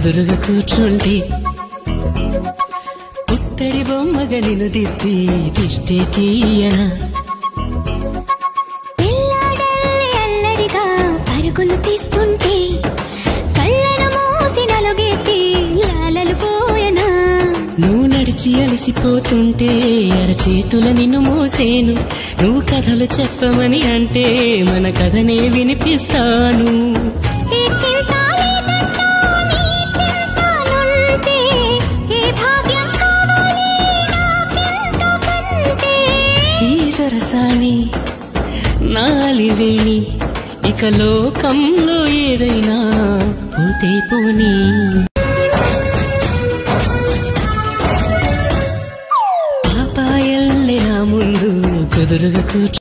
కుదురుగా కూర్చుంటే పుత్తడి బొమ్మగా నిన్ను దిద్ది దిష్టే తీయనా పిల్లాడల్లి అల్లరిగా పరుగులు తీస్తుంటే కళ్ళను మూసి నలుగెత్తి లాలలు పోయనా నువ్వు నడిచి అలసిపోతుంటే అరచేతుల నిన్ను మోసేను నువ్వు కథలు చెప్పమని అంటే మన కథనే వినిపిస్తాను ఈ చింత లేదంటూ నీ చింతనుంటే ఏ భాగ్యం కావాలి నాకింతకంటే ఈ సరసాని నాలివేణి ఇక లోకంలో ఏదైనా పోతే పోనీ పాపాయల్లే నా ముందు కుదురుగా కూర్చు